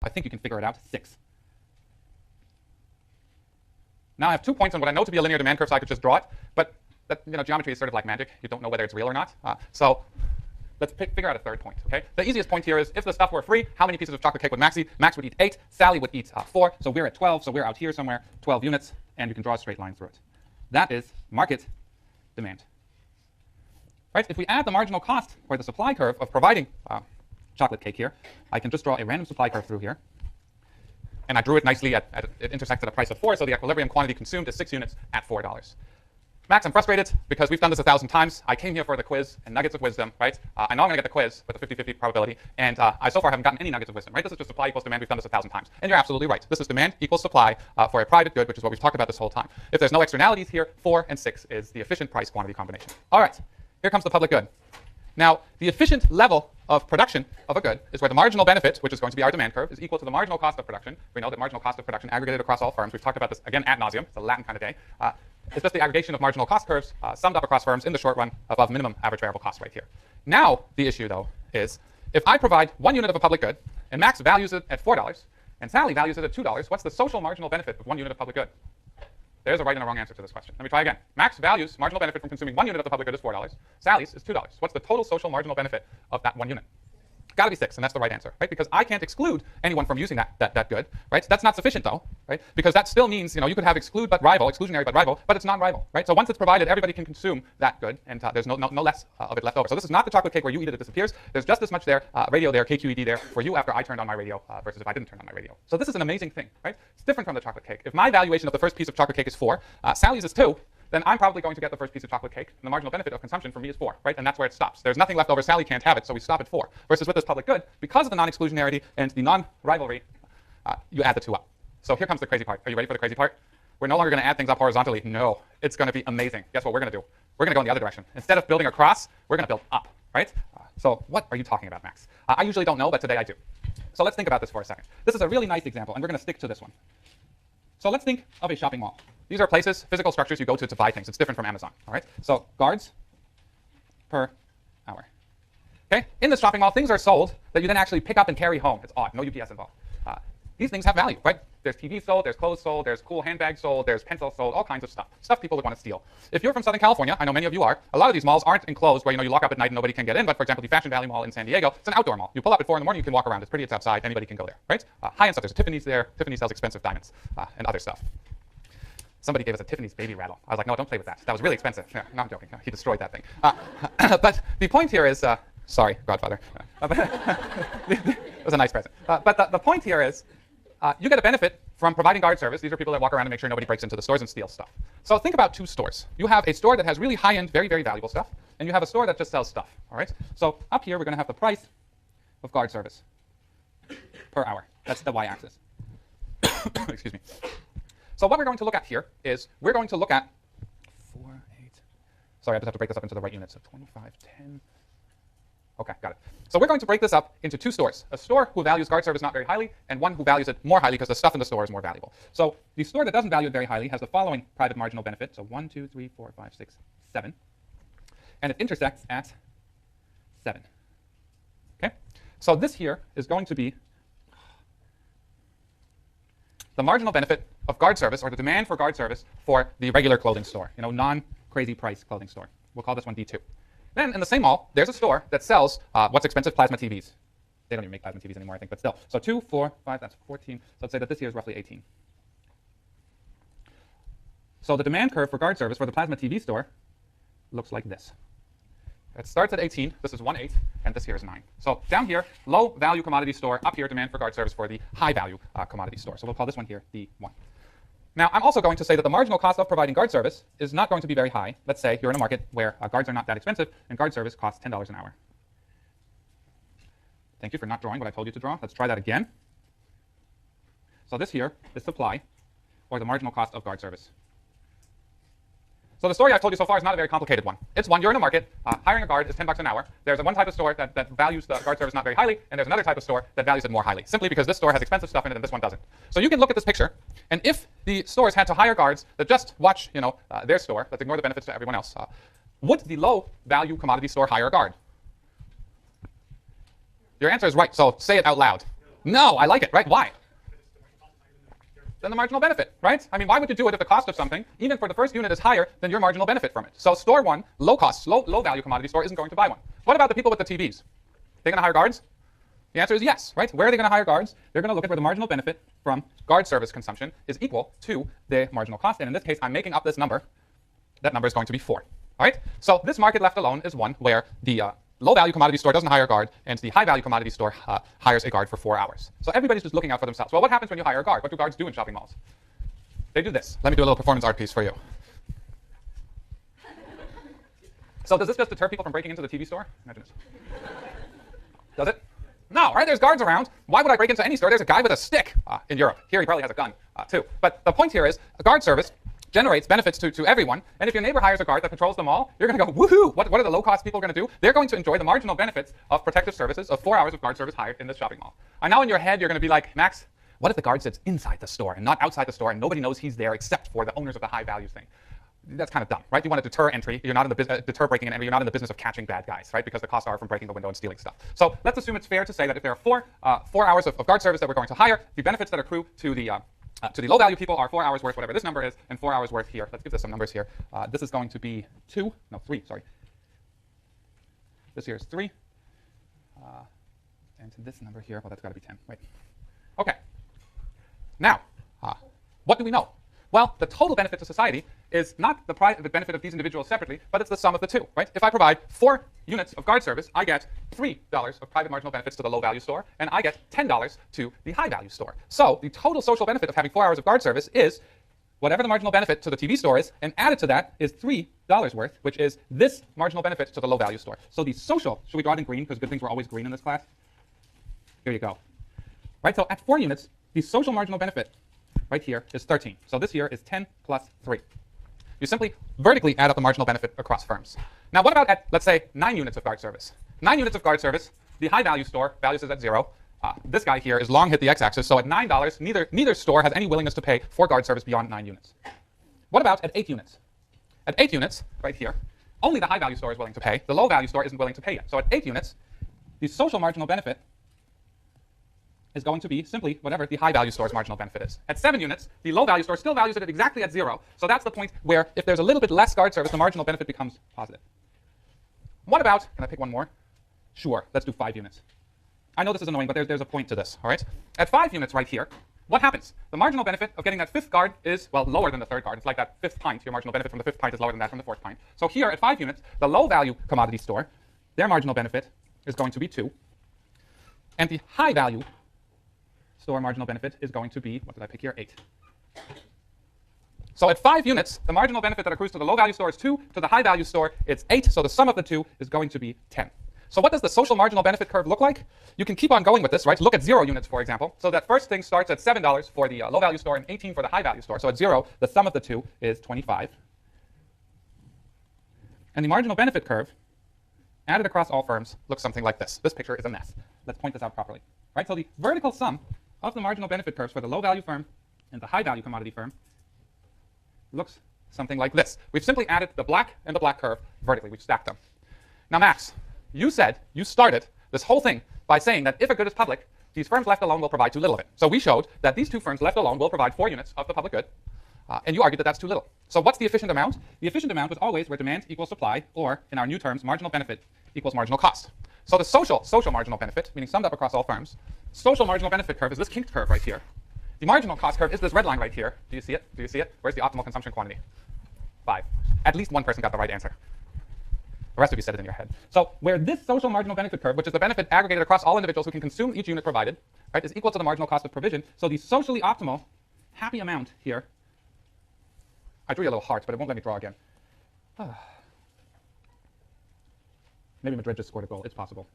I think you can figure it out, 6. Now I have 2 points on what I know to be a linear demand curve, so I could just draw it, but that, geometry is sort of like magic. You don't know whether it's real or not. So let's figure out a third point, okay? The easiest point here is if the stuff were free, how many pieces of chocolate cake would Max eat? Max would eat 8, Sally would eat 4, so we're at 12, so we're out here somewhere, 12 units, and you can draw a straight line through it. That is market demand. Right? If we add the marginal cost, or the supply curve of providing chocolate cake here, I can just draw a random supply curve through here. And I drew it nicely it intersects at a price of 4, so the equilibrium quantity consumed is 6 units at $4. Max, I'm frustrated because we've done this 1,000 times. I came here for the quiz and nuggets of wisdom, right? I know I'm going to get the quiz with a 50-50 probability, and I so far haven't gotten any nuggets of wisdom, right? This is just supply equals demand. We've done this 1,000 times. And you're absolutely right. This is demand equals supply for a private good, which is what we've talked about this whole time. If there's no externalities here, 4 and 6 is the efficient price quantity combination. All right, here comes the public good. Now, the efficient level of production of a good is where the marginal benefit, which is going to be our demand curve, is equal to the marginal cost of production. We know that marginal cost of production aggregated across all firms. We've talked about this again ad nauseum. It's a Latin kind of day. It's just the aggregation of marginal cost curves summed up across firms in the short run above minimum average variable cost right here. Now, the issue, though, is if I provide 1 unit of a public good and Max values it at $4 and Sally values it at $2, what's the social marginal benefit of 1 unit of public good? There's a right and a wrong answer to this question. Let me try again. Max values marginal benefit from consuming 1 unit of the public good is $4. Sally's is $2. What's the total social marginal benefit of that 1 unit? Got to be 6, and that's the right answer, right? Because I can't exclude anyone from using that good, right? That's not sufficient, though, right? Because that still means, you could have exclusionary but rival, but it's non-rival, right? So once it's provided, everybody can consume that good, and there's no less of it left over. So this is not the chocolate cake where you eat it, it disappears. There's just as much there, radio there, KQED there, for you after I turned on my radio versus if I didn't turn on my radio. So this is an amazing thing, right? It's different from the chocolate cake. If my valuation of the first piece of chocolate cake is 4, Sally's is 2, then I'm probably going to get the first piece of chocolate cake, and the marginal benefit of consumption for me is 4, right? And that's where it stops. There's nothing left over. Sally can't have it, so we stop at 4. Versus with this public good, because of the non-exclusionarity and the non-rivalry, you add the 2 up. So here comes the crazy part. Are you ready for the crazy part? We're no longer going to add things up horizontally. No, it's going to be amazing. Guess what we're going to do? We're going to go in the other direction. Instead of building across, we're going to build up, right? So what are you talking about, Max? I usually don't know, but today I do. So let's think about this for a second. This is a really nice example, and we're going to stick to this one. So let's think of a shopping mall. These are places, physical structures you go to buy things. It's different from Amazon, all right? So guards per hour. Okay? In this shopping mall, things are sold that you then actually pick up and carry home. It's odd, no UPS involved. These things have value, right? There's TVs sold, there's clothes sold, there's cool handbags sold, there's pencils sold, all kinds of stuff people would want to steal. If you're from Southern California, I know many of you are, a lot of these malls aren't enclosed where you lock up at night and nobody can get in, but for example, the Fashion Valley Mall in San Diego, it's an outdoor mall. You pull up at 4 in the morning, you can walk around. It's pretty, it's outside, anybody can go there, right? High-end stuff, there's a Tiffany's there. Tiffany sells expensive diamonds and other stuff. Somebody gave us a Tiffany's baby rattle. I was like, no, don't play with that. That was really expensive. Yeah, no, I'm joking. He destroyed that thing. But the point here is, sorry, Godfather. It was a nice present. But the point here is, you get a benefit from providing guard service. These are people that walk around and make sure nobody breaks into the stores and steals stuff. So think about 2 stores. You have a store that has really high-end, very, very valuable stuff, and you have a store that just sells stuff, all right? So up here, we're going to have the price of guard service per hour. That's the y-axis. Excuse me. So what we're going to look at here is we're going to look at 4, 8. Sorry, I just have to break this up into the right units. So 25, 10. OK, got it. So we're going to break this up into 2 stores. A store who values guard service not very highly, and one who values it more highly because the stuff in the store is more valuable. So the store that doesn't value it very highly has the following private marginal benefit. So 1, 2, 3, 4, 5, 6, 7. And it intersects at 7. OK? So this here is going to be the marginal benefit of guard service, or the demand for guard service for the regular clothing store, non-crazy price clothing store. We'll call this one D2. Then in the same mall, there's a store that sells what's expensive plasma TVs. They don't even make plasma TVs anymore, I think, but still. So 2, 4, 5, that's 14. So let's say that this here is roughly 18. So the demand curve for guard service for the plasma TV store looks like this. It starts at 18. This is 1/8, and this here is 9. So down here, low value commodity store. Up here, demand for guard service for the high value commodity store. So we'll call this one here D1. Now, I'm also going to say that the marginal cost of providing guard service is not going to be very high. Let's say you're in a market where guards are not that expensive, and guard service costs $10 an hour. Thank you for not drawing what I told you to draw. Let's try that again. So this here is supply, or the marginal cost of guard service. So the story I've told you so far is not a very complicated one. It's one, you're in a market, hiring a guard is $10 an hour. There's one type of store that values the guard service not very highly, and there's another type of store that values it more highly, simply because this store has expensive stuff in it and this one doesn't. So you can look at this picture, and if the stores had to hire guards that just watch their store, let's ignore the benefits to everyone else, would the low value commodity store hire a guard? Your answer is right, so say it out loud. No, I like it, right? Why? Than the marginal benefit, right? I mean, why would you do it if the cost of something, even for the first unit, is higher than your marginal benefit from it? So store one, low cost, low value commodity store isn't going to buy one. What about the people with the TVs? They going to hire guards? The answer is yes, right? Where are they going to hire guards? They're going to look at where the marginal benefit from guard service consumption is equal to the marginal cost. And in this case, I'm making up this number. That number is going to be 4, all right? So this market left alone is one where the low-value commodity store doesn't hire a guard, and the high-value commodity store hires a guard for 4 hours. So everybody's just looking out for themselves. Well, what happens when you hire a guard? What do guards do in shopping malls? They do this. Let me do a little performance art piece for you. So does this just deter people from breaking into the TV store? Imagine this. Does it? No, right? There's guards around. Why would I break into any store? There's a guy with a stick in Europe. Here he probably has a gun too. But the point here is a guard service generates benefits to everyone. And if your neighbor hires a guard that patrols the mall, you're going to go, woohoo! What are the low-cost people going to do? They're going to enjoy the marginal benefits of protective services of 4 hours of guard service hired in this shopping mall. And now in your head, you're going to be like, Max, what if the guard sits inside the store and not outside the store and nobody knows he's there except for the owners of the high-value thing? That's kind of dumb, right? You want to deter entry. You're not in the deter breaking and entry. You're not in the business of catching bad guys, right? Because the costs are from breaking the window and stealing stuff. So let's assume it's fair to say that if there are 4 hours of guard service that we're going to hire, the benefits that accrue to the low-value people are 4 hours worth, whatever this number is, and 4 hours worth here. Let's give this some numbers here. This is going to be 3, sorry. This here is 3. And this number here, well, that's got to be 10. Wait. Okay. Now, what do we know? Well, the total benefit to society is not the benefit of these individuals separately, but it's the sum of the two, right? If I provide 4 units of guard service, I get $3 of private marginal benefits to the low-value store, and I get $10 to the high-value store. So the total social benefit of having 4 hours of guard service is whatever the marginal benefit to the TV store is, and added to that is $3 worth, which is this marginal benefit to the low-value store. So the social, should we draw it in green, because good things were always green in this class? Here you go. Right, so at 4 units, the social marginal benefit right here is 13. So this here is 10 plus 3. You simply vertically add up the marginal benefit across firms. Now what about at, let's say, 9 units of guard service? 9 units of guard service, the high-value store values is at 0. This guy here is long hit the x-axis, so at $9, neither store has any willingness to pay for guard service beyond 9 units. What about at 8 units? At 8 units, right here, only the high-value store is willing to pay. The low-value store isn't willing to pay yet. So at 8 units, the social marginal benefit is going to be simply whatever the high-value store's marginal benefit is. At 7 units, the low-value store still values it at exactly at 0. So that's the point where if there's a little bit less guard service, the marginal benefit becomes positive. What about, can I pick one more? Sure, let's do 5 units. I know this is annoying, but there's a point to this, all right? At 5 units right here, what happens? The marginal benefit of getting that 5th guard is, well, lower than the 3rd guard. It's like that 5th pint. Your marginal benefit from the 5th pint is lower than that from the 4th pint. So here at 5 units, the low-value commodity store, their marginal benefit is going to be 2. And the high-value store marginal benefit is going to be, what did I pick here? 8. So at 5 units, the marginal benefit that accrues to the low-value store is 2. To the high-value store, it's 8. So the sum of the two is going to be 10. So what does the social marginal benefit curve look like? You can keep on going with this, right? Look at 0 units, for example. So that first thing starts at $7 for the low-value store and 18 for the high-value store. So at 0, the sum of the two is 25. And the marginal benefit curve, added across all firms, looks something like this. This picture is a mess. Let's point this out properly. Right? So the vertical sum of the marginal benefit curves for the low-value firm and the high-value commodity firm looks something like this. We've simply added the black and the black curve vertically. We've stacked them. Now, Max, you started this whole thing by saying that if a good is public, these firms left alone will provide too little of it. So we showed that these 2 firms left alone will provide 4 units of the public good, and you argued that that's too little. So what's the efficient amount? The efficient amount was always where demand equals supply, or in our new terms, marginal benefit equals marginal cost. So the social marginal benefit, meaning summed up across all firms, social marginal benefit curve is this kinked curve right here. The marginal cost curve is this red line right here. Do you see it? Do you see it? Where's the optimal consumption quantity? 5. At least one person got the right answer. The rest of you said it in your head. So where this social marginal benefit curve, which is the benefit aggregated across all individuals who can consume each unit provided, right, is equal to the marginal cost of provision. So the socially optimal happy amount here, I drew you a little heart, but it won't let me draw again. Maybe Madrid just scored a goal. It's possible.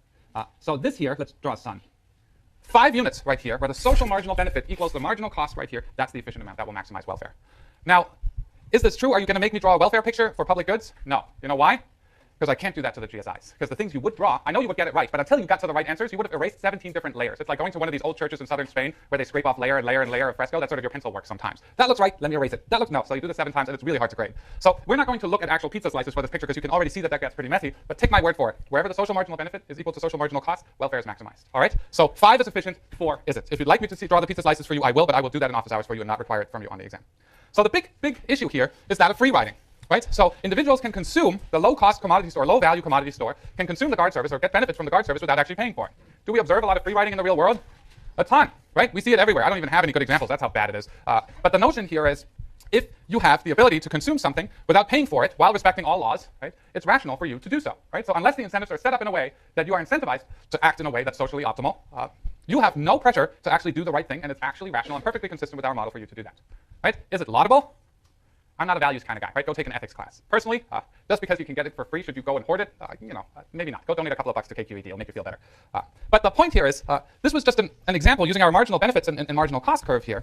So this here, let's draw a sun. 5 units right here, where the social marginal benefit equals the marginal cost right here. That's the efficient amount. That will maximize welfare. Now, is this true? Are you going to make me draw a welfare picture for public goods? No. You know why? Because because I can't do that to the GSIs. Because the things you would draw, I know you would get it right, but until you got to the right answers, you would have erased 17 different layers. It's like going to one of these old churches in southern Spain where they scrape off layer and layer and layer of fresco. That's sort of your pencil work sometimes. That looks right, let me erase it. That looks no. So you do this 7 times, and it's really hard to grade. So we're not going to look at actual pizza slices for this picture because you can already see that that gets pretty messy, but take my word for it. Wherever the social marginal benefit is equal to social marginal cost, welfare is maximized. All right? So 5 is efficient, 4 isn't. If you'd like me to draw the pizza slices for you, I will, but I will do that in office hours for you and not require it from you on the exam. So the big issue here is that of free riding. Right? So individuals can consume the low-cost commodity store, low-value commodity store, can consume the guard service or get benefits from the guard service without actually paying for it. Do we observe a lot of free riding in the real world? A ton, right? We see it everywhere. I don't even have any good examples. That's how bad it is. But the notion here is if you have the ability to consume something without paying for it while respecting all laws, right, it's rational for you to do so. Right? So unless the incentives are set up in a way that you are incentivized to act in a way that's socially optimal, you have no pressure to actually do the right thing, and it's actually rational and perfectly consistent with our model for you to do that. Right? Is it laudable? I'm not a values kind of guy, right? Go take an ethics class. Personally, just because you can get it for free, should you go and hoard it? Maybe not. Go donate a couple of bucks to KQED. It'll make you feel better. But the point here is, this was just an example using our marginal benefits and marginal cost curve here.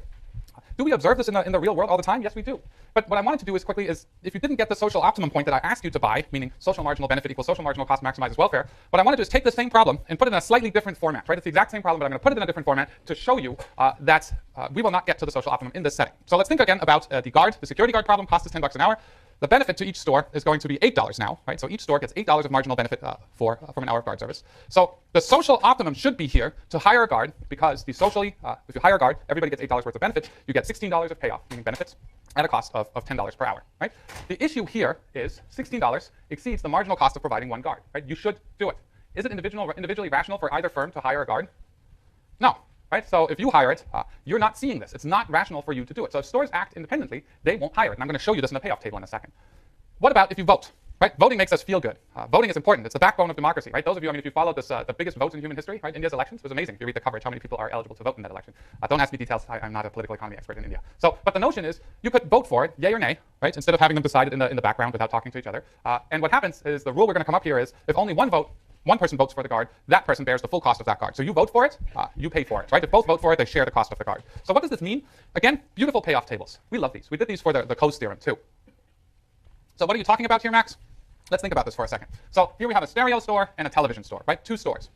Do we observe this in the real world all the time? Yes, we do. But what I wanted to do is quickly is, if you didn't get the social optimum point that I asked you to buy, meaning social marginal benefit equals social marginal cost maximizes welfare, what I wanted to do is take the same problem and put it in a slightly different format, right? It's the exact same problem, but I'm going to put it in a different format to show you that we will not get to the social optimum in this setting. So let's think again about the security guard problem. Cost is $10 an hour. The benefit to each store is going to be $8 now, right? So each store gets $8 of marginal benefit from an hour of guard service. So the social optimum should be here to hire a guard, because if you hire a guard, everybody gets $8 worth of benefits. You get $16 of payoff, meaning benefits, at a cost of $10 per hour, right? The issue here is $16 exceeds the marginal cost of providing one guard, right? You should do it. Is it individually rational for either firm to hire a guard? No. Right? So if you hire it, you're not seeing this. It's not rational for you to do it. So if stores act independently, they won't hire it. And I'm going to show you this in the payoff table in a second. What about if you vote? Right? Voting makes us feel good. Voting is important. It's the backbone of democracy. Right? Those of you, if you followed this, the biggest votes in human history, right? India's elections, it was amazing. If you read the coverage, how many people are eligible to vote in that election. Don't ask me details. I'm not a political economy expert in India. So, but the notion is you could vote for it, yay or nay, right? Instead of having them decided in the background without talking to each other. And what happens is the rule we're going to come up here is if only one person votes for the guard, that person bears the full cost of that guard. So you vote for it, you pay for it, right? If both vote for it, they share the cost of the guard. So what does this mean? Again, beautiful payoff tables. We love these. We did these for the Coase theorem too. So what are you talking about here, Max? Let's think about this for a second. So here we have a stereo store and a television store, right? 2 stores.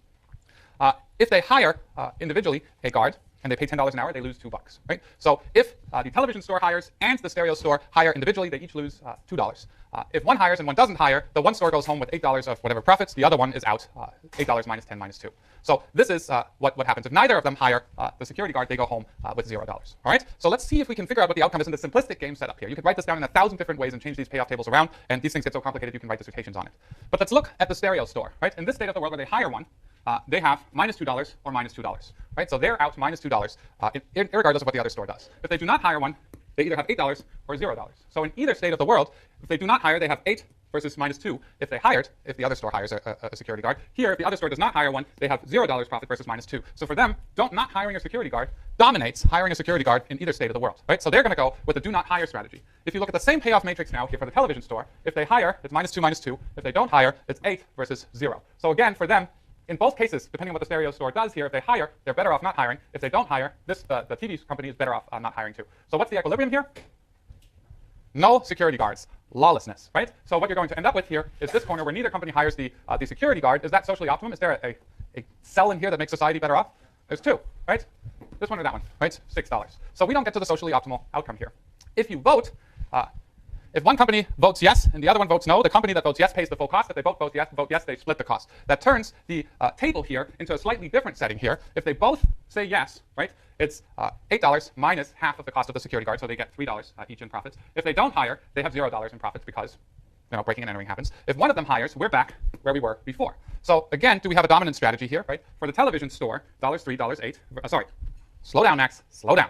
If they hire individually a guard, and they pay $10 an hour, they lose $2, right? So if the television store hires and the stereo store hire individually, they each lose $2. If one hires and one doesn't hire, the one store goes home with $8 of whatever profits, the other one is out, $8 minus 10 minus 2. So this is what happens. If neither of them hire the security guard, they go home with $0. All right? So let's see if we can figure out what the outcome is in the simplistic game set up here. You could write this down in 1,000 different ways and change these payoff tables around, and these things get so complicated you can write dissertations on it. But let's look at the stereo store, right? In this state of the world where they hire one, they have minus $2 or minus $2, right? So they're out minus $2, regardless of what the other store does. If they do not hire one, they either have $8 or $0. So in either state of the world, if they do not hire, they have 8 versus minus 2. If they hired, if the other store hires a security guard. Here, if the other store does not hire one, they have $0 profit versus minus 2. So for them, not hiring a security guard dominates hiring a security guard in either state of the world, right? So they're going to go with the do not hire strategy. If you look at the same payoff matrix now here for the television store, if they hire, it's minus 2 minus 2. If they don't hire, it's 8 versus 0. So again, for them, in both cases, depending on what the stereo store does here, if they hire, they're better off not hiring. If they don't hire, the TV company is better off not hiring too. So what's the equilibrium here? No security guards. Lawlessness, right? So what you're going to end up with here is this corner where neither company hires the security guard. Is that socially optimum? Is there a cell in here that makes society better off? There's 2, right? This one or that one, right? $6. So we don't get to the socially optimal outcome here. If you vote, if one company votes yes and the other one votes no, the company that votes yes pays the full cost. If they both vote yes, they split the cost. That turns the table here into a slightly different setting here. If they both say yes, right, it's $8 minus half of the cost of the security guard, so they get $3 each in profits. If they don't hire, they have $0 in profits because breaking and entering happens. If one of them hires, we're back where we were before. So again, do we have a dominant strategy here, right? For the television store, $3, $8. Sorry, slow down, Max, slow down.